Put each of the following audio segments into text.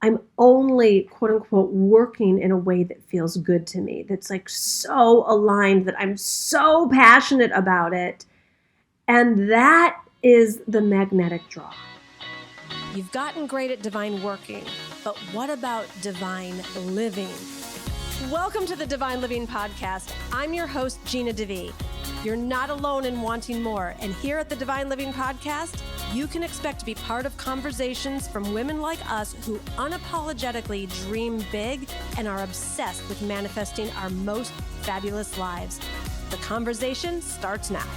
I'm only, quote unquote, working in a way that feels good to me, that's like so aligned, that I'm so passionate about it. And that is the magnetic draw. You've gotten great at divine working, but what about divine living? Welcome to the Divine Living Podcast. I'm your host, Gina DeVee. You're not alone in wanting more, and here at the Divine Living Podcast, you can expect to be part of conversations from women like us who unapologetically dream big and are obsessed with manifesting our most fabulous lives. The conversation starts now.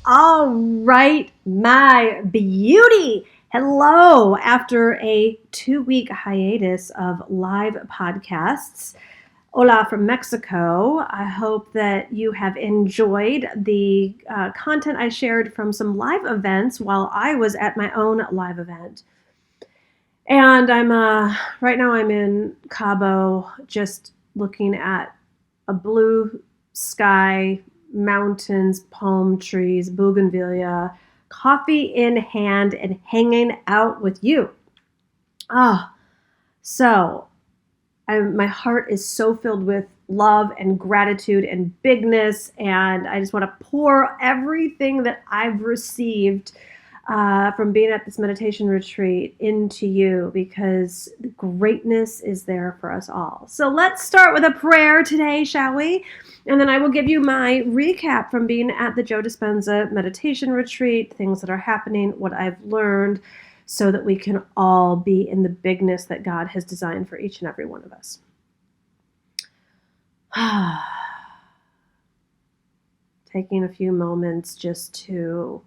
All right, my beauty. Hello. After a 2-week hiatus of live podcasts, hola from Mexico. I hope that you have enjoyed the content I shared from some live events while I was at my own live event. And right now I'm in Cabo, just looking at a blue sky, mountains, palm trees, bougainvillea, coffee in hand, and hanging out with you. My heart is so filled with love and gratitude and bigness, and I just want to pour everything that I've received from being at this meditation retreat into you, because the greatness is there for us all. So let's start with a prayer today, shall we? And then I will give you my recap from being at the Joe Dispenza meditation retreat, things that are happening, what I've learned, so that we can all be in the bigness that God has designed for each and every one of us. Taking a few moments just to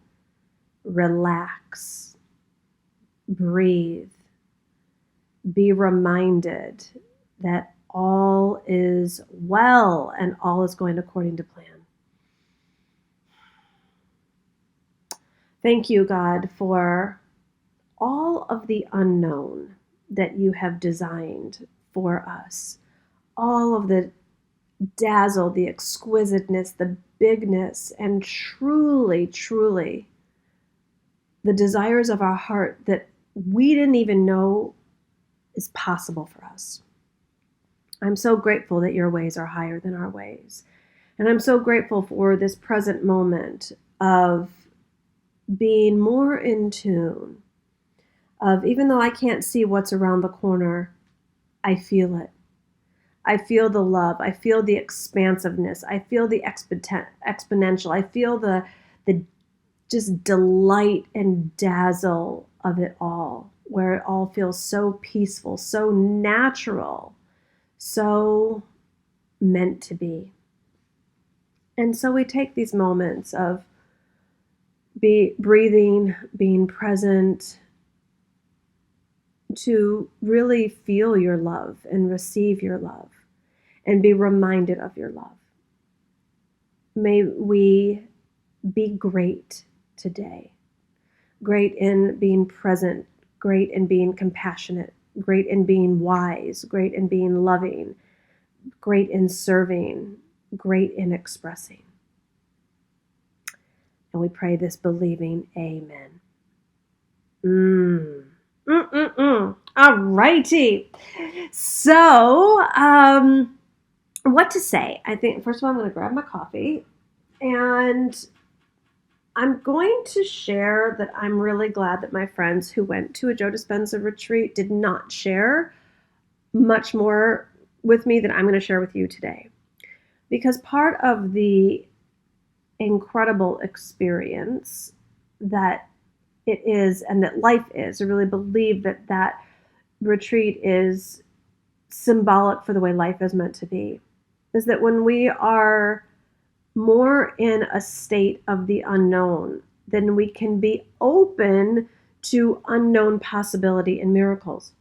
relax, breathe, be reminded that all is well and all is going according to plan. Thank you, God, for all of the unknown that you have designed for us. All of the dazzle, the exquisiteness, the bigness, and truly, truly the desires of our heart that we didn't even know is possible for us. I'm so grateful that your ways are higher than our ways. And I'm so grateful for this present moment of being more in tune, of even though I can't see what's around the corner, I feel it. I feel the love. I feel the expansiveness. I feel the exponential. I feel the just delight and dazzle of it all, where it all feels so peaceful, so natural, so meant to be. And so we take these moments of breathing, being present, to really feel your love and receive your love and be reminded of your love. May we be great today. Great in being present, great in being compassionate, great in being wise, great in being loving, great in serving, great in expressing. And we pray this believing, amen. All righty. So, what to say? I think, first of all, I'm going to grab my coffee, and I'm going to share that I'm really glad that my friends who went to a Joe Dispenza retreat did not share much more with me than I'm going to share with you today. Because part of the incredible experience that it is and that life is, I really believe that that retreat is symbolic for the way life is meant to be, is that when we are more in a state of the unknown, then we can be open to unknown possibility and miracles.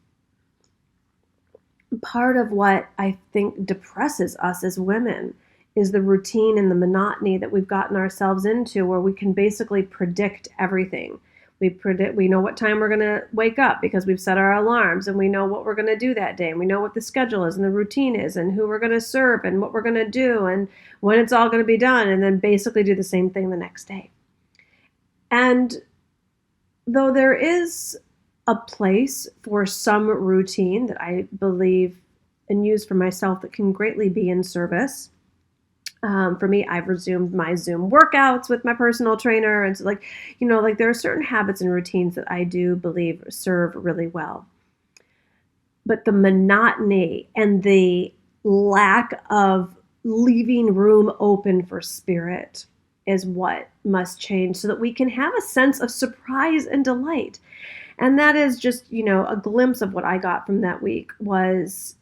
Part of what I think depresses us as women is the routine and the monotony that we've gotten ourselves into, where we can basically predict everything. We know what time we're going to wake up because we've set our alarms, and we know what we're going to do that day, and we know what the schedule is and the routine is and who we're going to serve and what we're going to do and when it's all going to be done, and then basically do the same thing the next day. And though there is a place for some routine that I believe and use for myself that can greatly be in service. For me, I've resumed my Zoom workouts with my personal trainer. And so like there are certain habits and routines that I do believe serve really well. But the monotony and the lack of leaving room open for spirit is what must change so that we can have a sense of surprise and delight. And that is just, a glimpse of what I got from that week was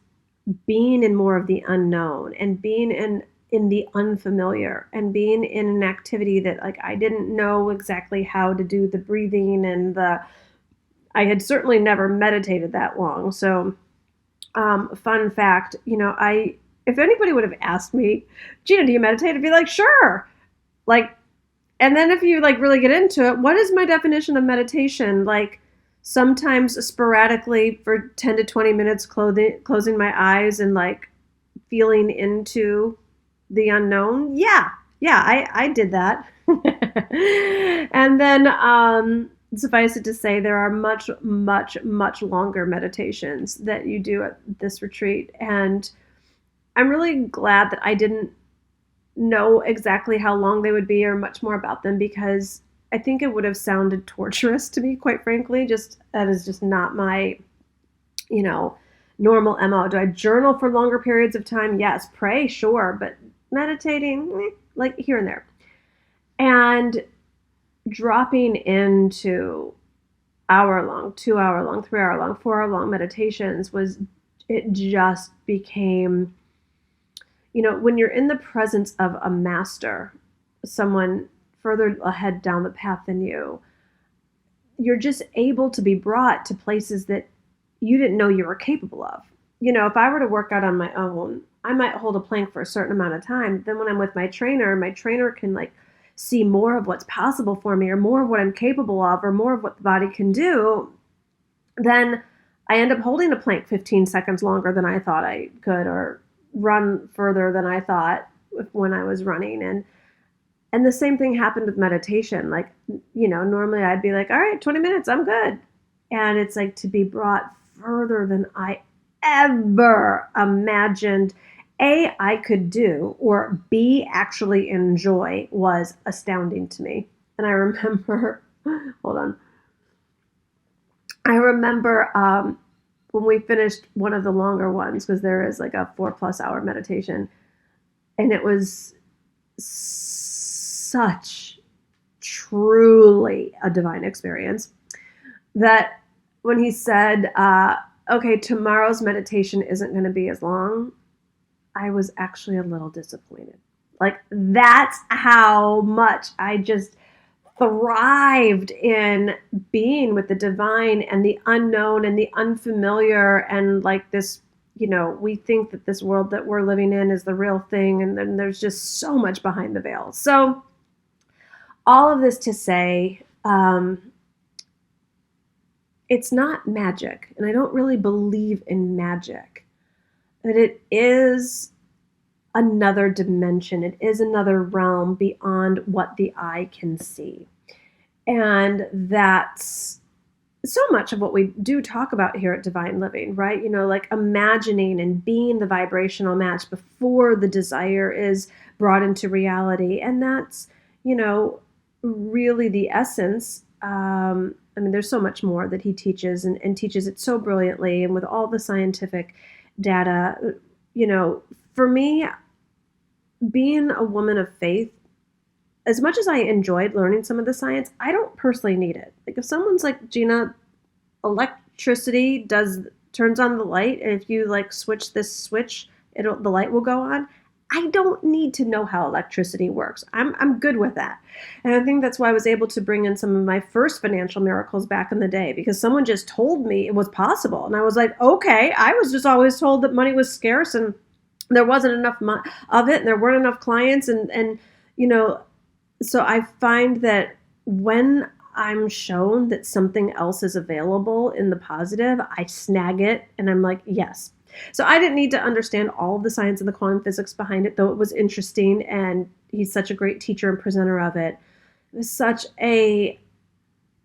being in more of the unknown and being in the unfamiliar and being in an activity that like I didn't know exactly how to do the breathing and I had certainly never meditated that long. So fun fact, if anybody would have asked me, Gina, do you meditate? I'd be like, sure. Like, and then if you like really get into it, what is my definition of meditation? Like sometimes sporadically for 10 to 20 minutes, closing my eyes and like feeling into the unknown. Yeah, I did that. And then suffice it to say, there are much, much, much longer meditations that you do at this retreat. And I'm really glad that I didn't know exactly how long they would be or much more about them, because I think it would have sounded torturous to me, quite frankly. That is just not my, normal MO. Do I journal for longer periods of time? Yes. Pray, sure. But meditating, like here and there. And dropping into hour-long, 2-hour-long, 3-hour-long, 4-hour-long meditations it just became, when you're in the presence of a master, someone further ahead down the path than you're just able to be brought to places that you didn't know you were capable of. If I were to work out on my own, I might hold a plank for a certain amount of time. Then when I'm with my trainer can like see more of what's possible for me or more of what I'm capable of or more of what the body can do. Then I end up holding a plank 15 seconds longer than I thought I could, or run further than I thought when I was running. And the same thing happened with meditation. Like, normally I'd be like, all right, 20 minutes, I'm good. And it's like to be brought further than I ever imagined I could do, or B, actually enjoy, was astounding to me. And I remember, hold on. I remember when we finished one of the longer ones, because there is like a 4+ hour meditation, and it was such truly a divine experience that when he said, okay, tomorrow's meditation isn't going to be as long, I was actually a little disappointed. Like, that's how much I just thrived in being with the divine and the unknown and the unfamiliar, and like this, we think that this world that we're living in is the real thing, and then there's just so much behind the veil. So all of this to say, it's not magic, and I don't really believe in magic. That it is another dimension. It is another realm beyond what the eye can see. And that's so much of what we do talk about here at Divine Living, right? Like imagining and being the vibrational match before the desire is brought into reality. And that's, really the essence. There's so much more that he teaches and teaches it so brilliantly, and with all the scientific data. For me, being a woman of faith, as much as I enjoyed learning some of the science, I don't personally need it. Like if someone's like, Gina, electricity turns on the light, and if you like switch this switch, the light will go on. I don't need to know how electricity works. I'm good with that. And I think that's why I was able to bring in some of my first financial miracles back in the day, because someone just told me it was possible. And I was like, okay, I was just always told that money was scarce and there wasn't enough of it, and there weren't enough clients. And so I find that when I'm shown that something else is available in the positive, I snag it and I'm like, yes. So I didn't need to understand all of the science and the quantum physics behind it, though it was interesting, and he's such a great teacher and presenter of it. It was such a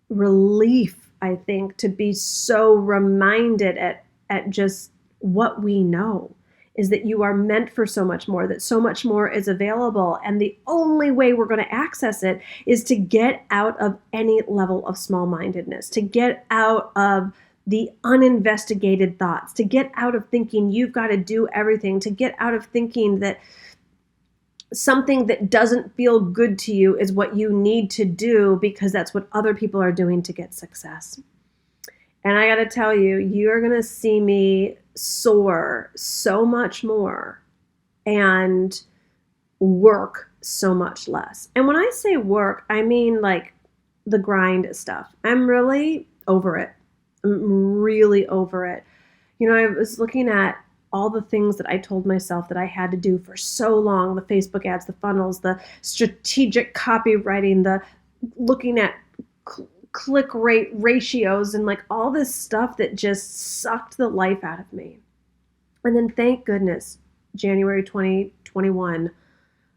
relief, I think, to be so reminded at just what we know is that you are meant for so much more, that so much more is available. And the only way we're going to access it is to get out of any level of small-mindedness, to get out of the uninvestigated thoughts, to get out of thinking you've got to do everything, to get out of thinking that something that doesn't feel good to you is what you need to do because that's what other people are doing to get success. And I got to tell you, you're going to see me soar so much more and work so much less. And when I say work, I mean like the grind stuff. I'm really over it. I'm really over it. You know, I was looking at all the things that I told myself that I had to do for so long, the Facebook ads, the funnels, the strategic copywriting, the looking at click rate ratios and like all this stuff that just sucked the life out of me. And then thank goodness, January 2021,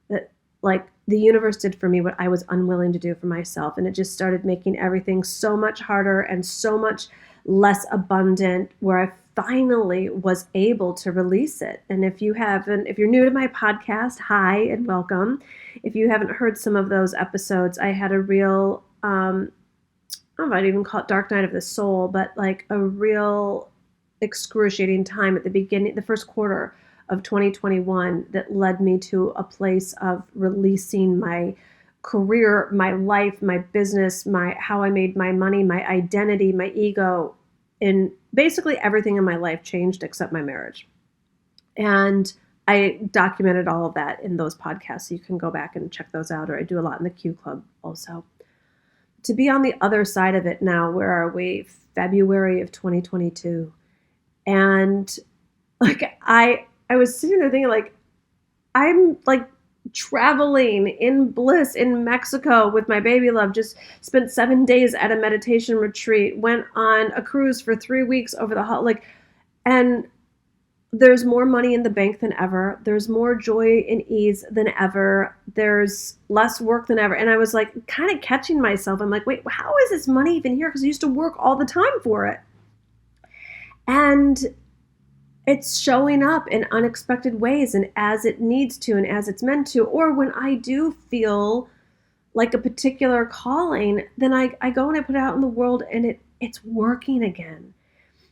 that like the universe did for me what I was unwilling to do for myself. And it just started making everything so much harder and so much less abundant, where I finally was able to release it. And if you're new to my podcast, hi and welcome. If you haven't heard some of those episodes, I had a real, I might even call it dark night of the soul, but like a real excruciating time at the beginning, the first quarter of 2021, that led me to a place of releasing my career, my life, my business, how I made my money, my identity, my ego, and basically everything in my life changed except my marriage. And I documented all of that in those podcasts, so you can go back and check those out, or I do a lot in the Q Club also. To be on the other side of it now, where are we? February of 2022. And like I was sitting there thinking, like, I'm like traveling in bliss in Mexico with my baby love, just spent 7 days at a meditation retreat, went on a cruise for 3 weeks over the and there's more money in the bank than ever. There's more joy and ease than ever. There's less work than ever. And I was like kind of catching myself. I'm like, wait, how is this money even here? Because I used to work all the time for it. And it's showing up in unexpected ways and as it needs to and as it's meant to. Or when I do feel like a particular calling, then I go and I put it out in the world and it's working again.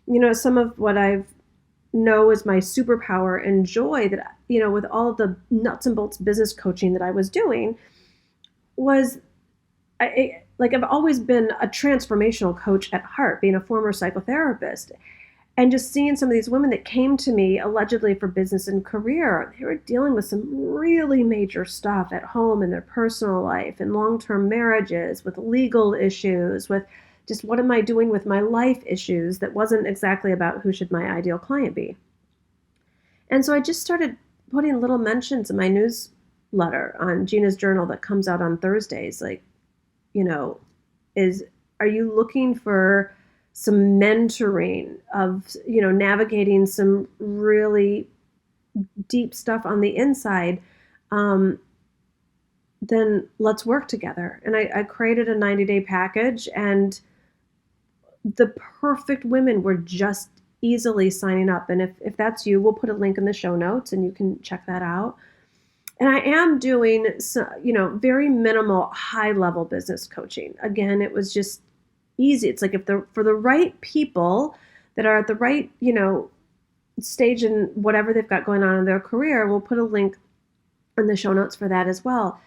You know, some of what I've know is my superpower and joy that, you know, with all of the nuts and bolts business coaching that I was doing was I've always been a transformational coach at heart, being a former psychotherapist. And just seeing some of these women that came to me allegedly for business and career, they were dealing with some really major stuff at home in their personal life, in long-term marriages, with legal issues, with just what am I doing with my life issues that wasn't exactly about who should my ideal client be. And so I just started putting little mentions in my newsletter on Gina's journal that comes out on Thursdays, like, you know, are you looking for some mentoring of, you know, navigating some really deep stuff on the inside, then let's work together. And I created a 90-day package, and the perfect women were just easily signing up. And if that's you, we'll put a link in the show notes and you can check that out. And I am doing, you know, very minimal, high-level business coaching. Again, it was just easy. It's like for the right people that are at the right, you know, stage in whatever they've got going on in their career, we'll put a link in the show notes for that as well.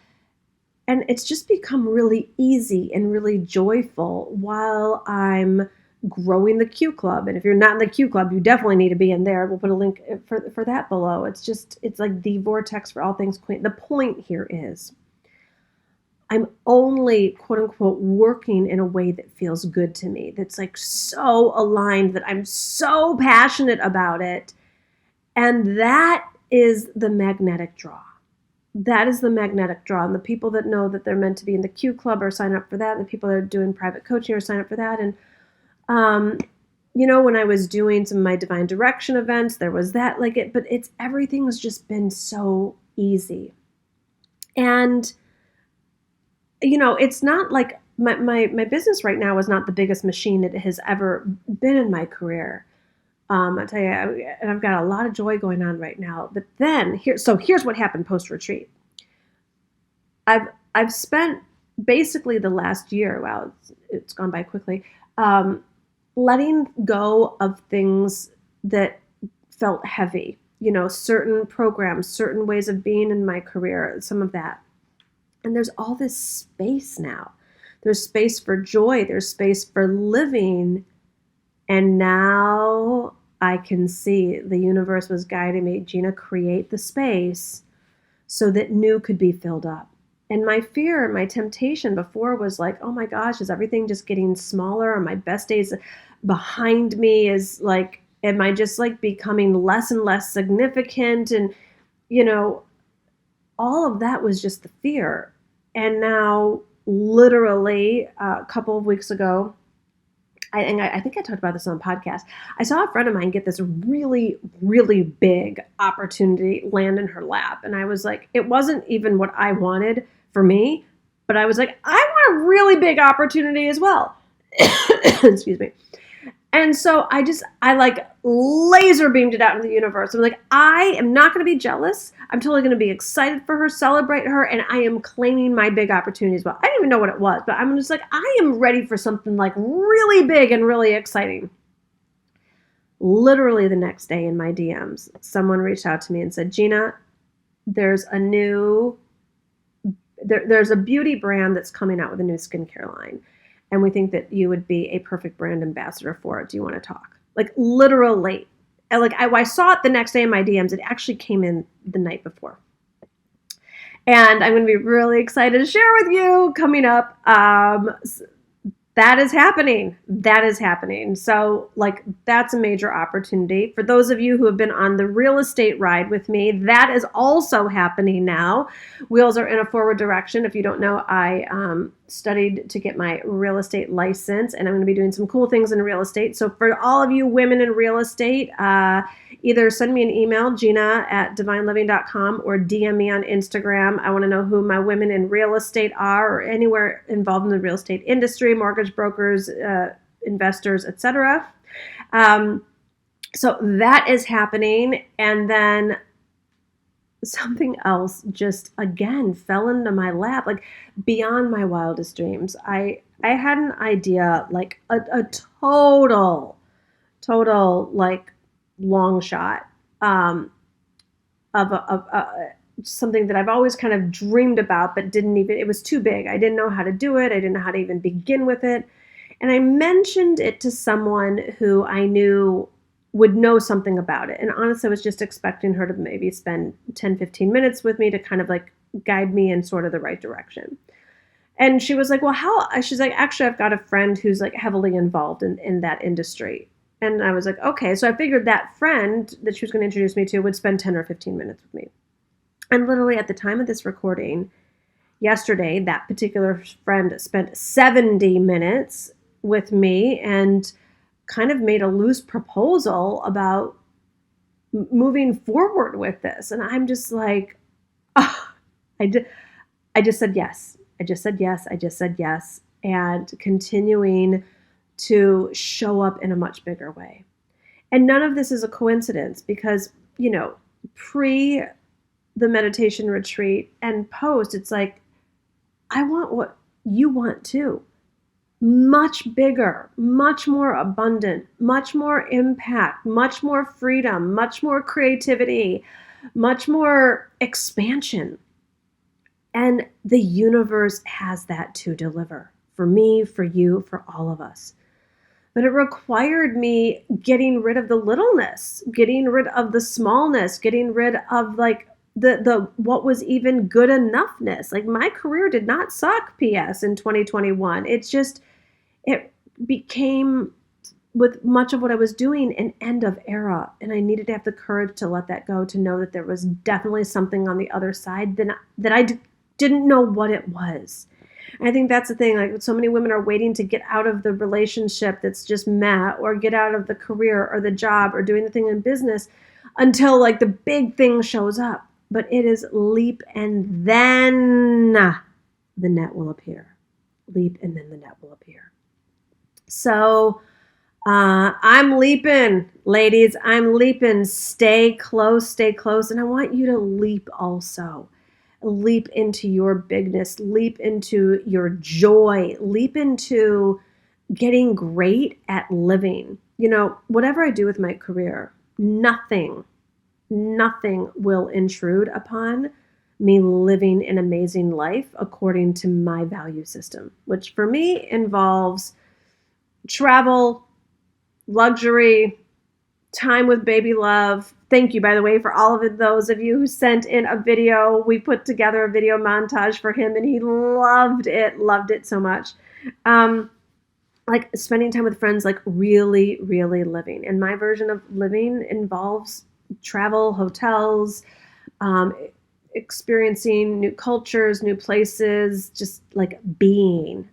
And it's just become really easy and really joyful while I'm growing the Q Club. And if you're not in the Q Club, you definitely need to be in there. We'll put a link for that below. It's like the vortex for all things queen. The point here is I'm only, quote unquote, working in a way that feels good to me, that's like so aligned, that I'm so passionate about it. And that is the magnetic draw. That is the magnetic draw. And the people that know that they're meant to be in the Q Club are signing up for that. And the people that are doing private coaching are signing up for that. And, you know, when I was doing some of my divine direction events, there was that, but everything's just been so easy. And, you know, it's not like my business right now is not the biggest machine it has ever been in my career. I'll tell you, and I've got a lot of joy going on right now. But then here's what happened post retreat. I've spent basically the last year. Wow, it's gone by quickly. Letting go of things that felt heavy. Certain programs, certain ways of being in my career, some of that. And there's all this space now. There's space for joy. There's space for living. And now I can see the universe was guiding me, Gina, create the space so that new could be filled up. And my fear, my temptation before was like, oh my gosh, is everything just getting smaller? Are my best days behind me? Am I just becoming less and less significant? And, all of that was just the fear. And now, literally, a couple of weeks ago, I think I talked about this on the podcast. I saw a friend of mine get this really, really big opportunity land in her lap. And I was like, it wasn't even what I wanted for me, but I was like, I want a really big opportunity as well. Excuse me. And so I laser beamed it out into the universe. I'm like, I am not going to be jealous. I'm totally going to be excited for her, celebrate her, and I am claiming my big opportunity as well. I didn't even know what it was, but I'm just like, I am ready for something really big and really exciting. Literally the next day in my DMs, someone reached out to me and said, Gina, there's a beauty brand that's coming out with a new skincare line. And we think that you would be a perfect brand ambassador for it. Do you want to talk? Literally. I saw it the next day in my DMs. It actually came in the night before. And I'm going to be really excited to share with you coming up. That is happening. So that's a major opportunity. For those of you who have been on the real estate ride with me, that is also happening now. Wheels are in a forward direction. If you don't know, I studied to get my real estate license, and I'm going to be doing some cool things in real estate. So for all of you women in real estate, either send me an email, gina@divineliving.com, or DM me on Instagram. I want to know who my women in real estate are, or anywhere involved in the real estate industry, mortgage brokers, investors, etc. So that is happening. And then something else just, again, fell into my lap, beyond my wildest dreams. I had an idea, a total long shot of something that I've always kind of dreamed about, but it was too big. I didn't know how to do it. I didn't know how to even begin with it. And I mentioned it to someone who I knew would know something about it. And honestly, I was just expecting her to maybe spend 10, 15 minutes with me to kind of guide me in sort of the right direction. And she was like, well, she's like, actually, I've got a friend who's heavily involved in that industry. And I was like, okay. So I figured that friend that she was going to introduce me to would spend 10 or 15 minutes with me. And literally at the time of this recording, yesterday, that particular friend spent 70 minutes with me and kind of made a loose proposal about moving forward with this. And I'm just like, oh, I just said yes. I just said yes. And continuing to show up in a much bigger way. And none of this is a coincidence because, pre the meditation retreat and post, it's like, I want what you want too. Much bigger, much more abundant, much more impact, much more freedom, much more creativity, much more expansion. And the universe has that to deliver for me, for you, for all of us. But it required me getting rid of the littleness, getting rid of the smallness, getting rid of the what was even good enoughness. My career did not suck, PS, in 2021. It became, with much of what I was doing, an end of era. And I needed to have the courage to let that go, to know that there was definitely something on the other side that I didn't know what it was. And I think that's the thing. So many women are waiting to get out of the relationship that's just meh, or get out of the career or the job or doing the thing in business until the big thing shows up. But it is leap and then the net will appear. leap, and then the net will appear. So I'm leaping, ladies. I'm leaping. Stay close, stay close. And I want you to leap also. Leap into your bigness, leap into your joy, leap into getting great at living. You know, whatever I do with my career, nothing will intrude upon me living an amazing life according to my value system, which for me involves travel, luxury, time with baby love. Thank you, by the way, for all of those of you who sent in a video. We put together a video montage for him and he loved it so much. Like spending time with friends, like really, really living. And my version of living involves travel, hotels, experiencing new cultures, new places, just like being.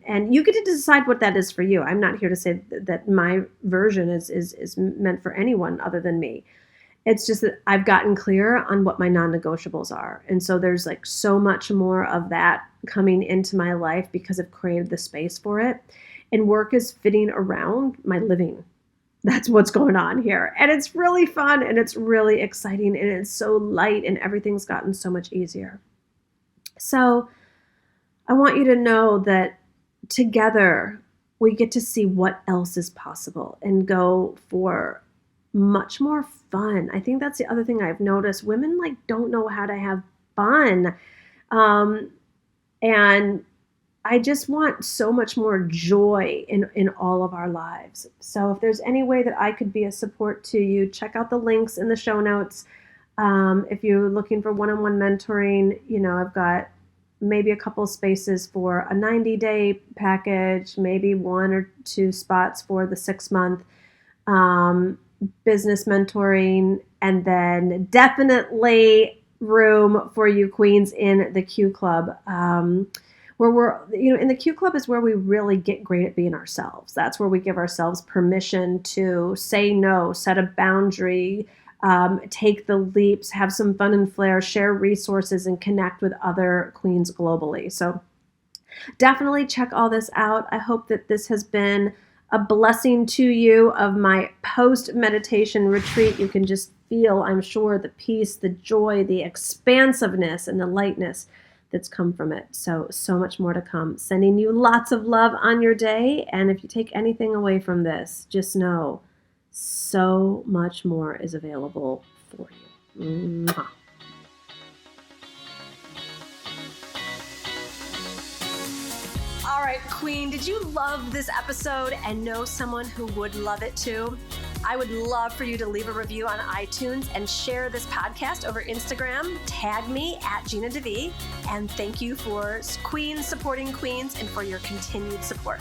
And you get to decide what that is for you. I'm not here to say that my version is meant for anyone other than me. It's just that I've gotten clear on what my non-negotiables are. And so there's like so much more of that coming into my life because I've created the space for it. And work is fitting around my living. That's what's going on here. And it's really fun and it's really exciting and it's so light and everything's gotten so much easier. So I want you to know that together we get to see what else is possible and go for much more fun. I think that's the other thing I've noticed. Women like don't know how to have fun. And I just want so much more joy in all of our lives. So if there's any way that I could be a support to you, check out the links in the show notes. If you're looking for one-on-one mentoring, you know, I've got maybe a couple spaces for a 90-day package, maybe 1 or 2 spots for the 6-month business mentoring, and then definitely room for you queens in the Q Club. Where we're, you know, in the Q Club is where we really get great at being ourselves. That's where we give ourselves permission to say no, set a boundary, take the leaps, have some fun and flair, share resources, and connect with other queens globally. So definitely check all this out. I hope that this has been a blessing to you of my post-meditation retreat. You can just feel, I'm sure, the peace, the joy, the expansiveness, and the lightness that's come from it. So much more to come. Sending you lots of love on your day. And if you take anything away from this, just know so much more is available for you. Mwah. All right, Queen, did you love this episode and know someone who would love it too? I would love for you to leave a review on iTunes and share this podcast over Instagram. Tag me at Gina DeVee. And thank you for Queens supporting Queens and for your continued support.